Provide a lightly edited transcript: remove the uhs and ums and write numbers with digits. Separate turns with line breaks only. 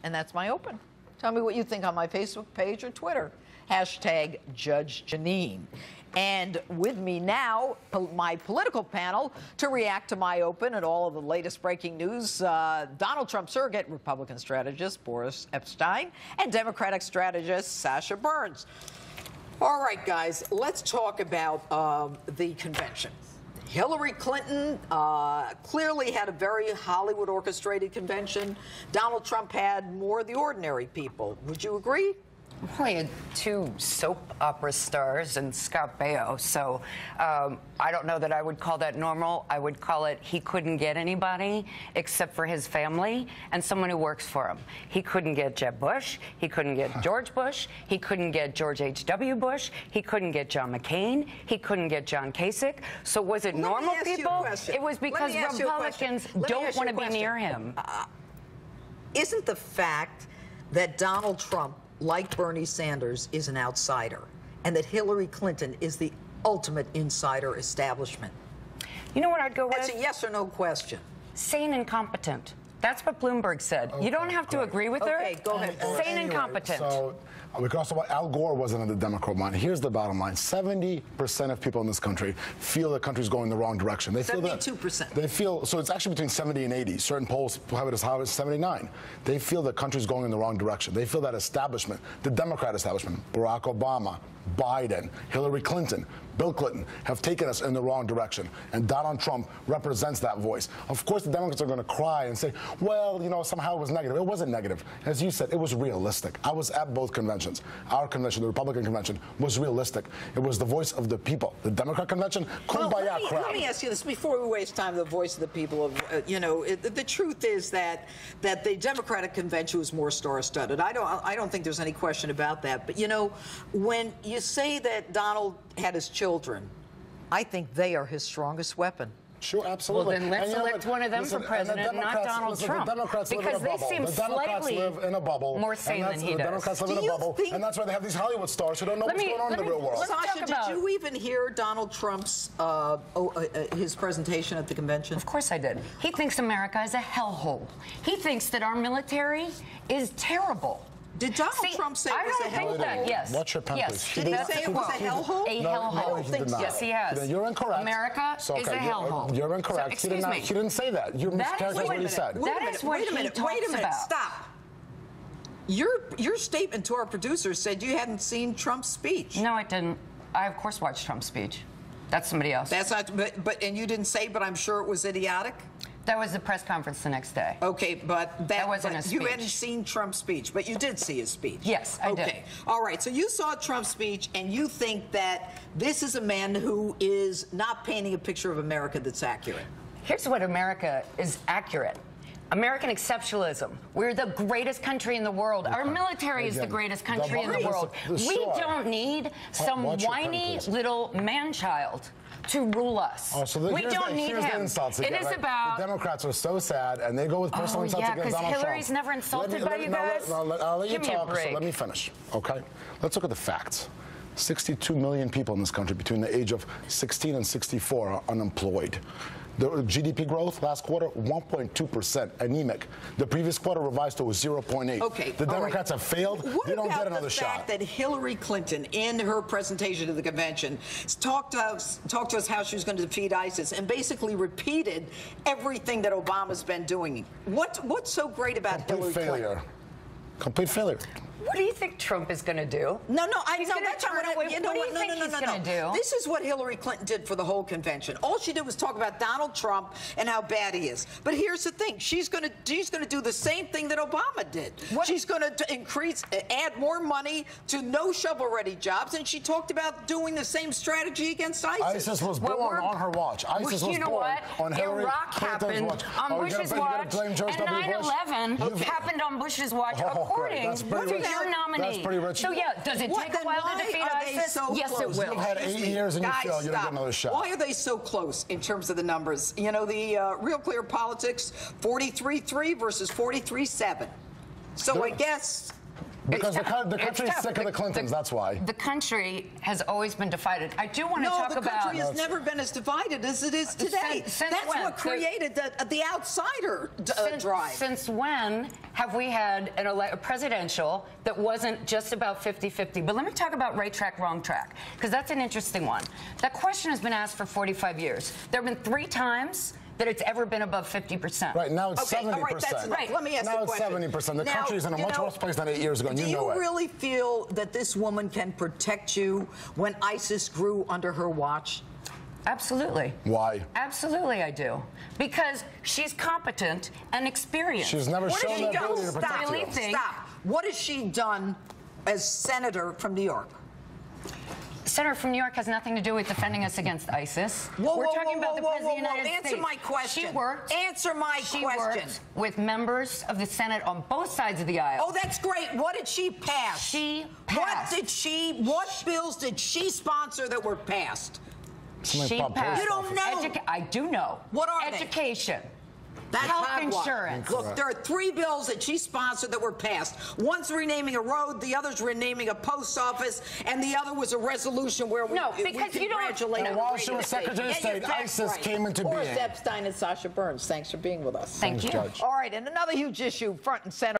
and that's my open. Tell me what you think on my Facebook page or Twitter. Hashtag Judge Jeanine. And with me now, my political panel to react to my open and all of the latest breaking news, Donald Trump surrogate, Republican strategist Boris Epshteyn, and Democratic strategist Sasha Burns. All right, guys, let's talk about the convention. Hillary Clinton clearly had a very Hollywood-orchestrated convention. Donald Trump had more of the ordinary people. Would you agree?
Well, he had two soap opera stars and Scott Baio, so I don't know that I would call that normal. I would call it he couldn't get anybody except for his family and someone who works for him. He couldn't get Jeb Bush. He couldn't get George Bush. He couldn't get George H.W. Bush. He couldn't get John McCain. He couldn't get John Kasich. So was it normal people? It was because Republicans don't want to be near him.
Isn't the fact that Donald Trump, like Bernie Sanders, is an outsider, and that Hillary Clinton is the ultimate insider establishment?
You know what I'd go with?
That's a yes or no question.
Sane and competent. That's what Bloomberg said. Okay, you don't have to agree with her.
Okay, go ahead.
Sane and competent.
So we can also, Al Gore wasn't in the Democrat mind. Here's the bottom line. 70% of people in this country feel the country's going the wrong direction. They
72%.
They feel, so it's actually between 70 and 80. Certain polls have it as high as 79. They feel the country's going in the wrong direction. They feel that establishment, the Democrat establishment, Barack Obama, Biden, Hillary Clinton, Bill Clinton, have taken us in the wrong direction. And Donald Trump represents that voice. Of course, the Democrats are going to cry and say, well, you know, somehow it was negative. It wasn't negative. As you said, it was realistic. I was at both conventions. Our convention, the Republican convention, was realistic. It was the voice of the people. The Democrat convention, kumbaya crowd.
Let me ask you this before we waste time. The voice of the people. The truth is that the Democratic convention was more star-studded. I don't think there's any question about that. But you know, when you say that Donald had his children, I think they are his strongest weapon.
Sure, absolutely.
Well, then let's elect one of them for president, not Donald Trump.
Because
they seem slightly more sane than he does.
The Democrats live in a bubble, and that's why they have these Hollywood stars who don't know what's going on in the real world.
Sasha, did you even hear Donald Trump's his presentation at the convention?
Of course I did. He thinks America is a hellhole. He thinks that our military is terrible.
Did Donald Trump say it was a hellhole?
I don't think that, yes.
Watch your pen,
yes.
please.
Did he say it was a hellhole?
A hellhole.
I don't think so.
Yes, he has.
You're incorrect.
America is a hellhole.
You're incorrect.
So,
he didn't say that. You're mischaracterizing what he said.
Wait a minute. Stop. Your statement to our producers said you hadn't seen Trump's speech.
No, I didn't. I, of course, watched Trump's speech. That's somebody else.
That's not, and you didn't say, but I'm sure it was idiotic?
That was the press conference the next day.
Okay, but that
wasn't a speech.
You hadn't seen Trump's speech, but you did see his speech.
Yes, I did.
Okay, all right, so you saw Trump's speech, and you think that this is a man who is not painting a picture of America that's accurate.
Here's what America is accurate. American exceptionalism. We're the greatest country in the world. Our military is the greatest country in the world. We don't need some whiny little man-child to rule us.
Oh, so
we don't need him. It is about...
The Democrats are so sad, and they go with personal insults against Donald Trump.
because Hillary's never insulted by you guys.
I'll let you talk, so let me finish, okay? Let's look at the facts. 62 million people in this country between the age of 16 and 64 are unemployed. The GDP growth last quarter, 1.2%, anemic. The previous quarter revised to 0.8.
Okay,
the Democrats have failed. They don't get another shot.
What about the fact that Hillary Clinton, in her presentation to the convention, talked to us how she was going to defeat ISIS and basically repeated everything that Obama's been doing? What's so great about Hillary Clinton?
Complete failure.
What do you think Trump is going to do?
No,
he's going to turn away. What do you think he's going to do?
This is what Hillary Clinton did for the whole convention. All she did was talk about Donald Trump and how bad he is. But here's the thing: she's going to do the same thing that Obama did. She's going to add more money to no shovel-ready jobs, and she talked about doing the same strategy against ISIS.
ISIS was born on her watch. ISIS was born on Hillary Clinton's watch.
On Bush's watch, and 9/11 happened on Bush's watch, according to your nominee.
That's pretty rich.
So yeah, does it take a while to defeat ISIS? Yes, it will.
You've had 8 years and you feel you don't get another shot.
Why are they so close in terms of the numbers? You know, the Real Clear Politics, 43-3 versus 43-7. So I guess
Because the country's sick of the Clintons, that's why.
The country has always been divided. I do want to talk about...
No, the country has never been as divided as it is today.
Since
That's
when?
what created the outsider drive.
Since when have we had a presidential that wasn't just about 50-50? But let me talk about right track, wrong track, because that's an interesting one. That question has been asked for 45 years. There have been 3 times that it's ever been above 50%.
Right, now it's 70%.
All right, that's enough. Let me ask
now
you a question.
It's 70%. The country's in a much worse place than 8 years ago, and
do
you know it.
Do you really feel that this woman can protect you when ISIS grew under her watch?
Absolutely.
Why?
Absolutely, I do. Because she's competent and experienced.
She's never shown the ability to protect you.
Stop. What has she done as senator from New York?
Senator from New York has nothing to do with defending us against ISIS.
We're
talking about the President of the United States.
Answer my question. Answer my question.
She worked with members of the Senate on both sides of the aisle.
Oh, that's great. What did she pass?
She passed.
What bills did she sponsor that were passed?
She passed.
You don't know.
I do know.
What are
Education.
That's
health insurance.
Look, there are 3 bills that she sponsored that were passed. One's renaming a road, the other's renaming a post office, and the other was a resolution where we congratulate her.
While she was Secretary of State, ISIS came into being.
Boris Epshteyn and Sasha Burns, thanks for being with us.
Thank you.
Judge.
All right, and another huge issue front and center.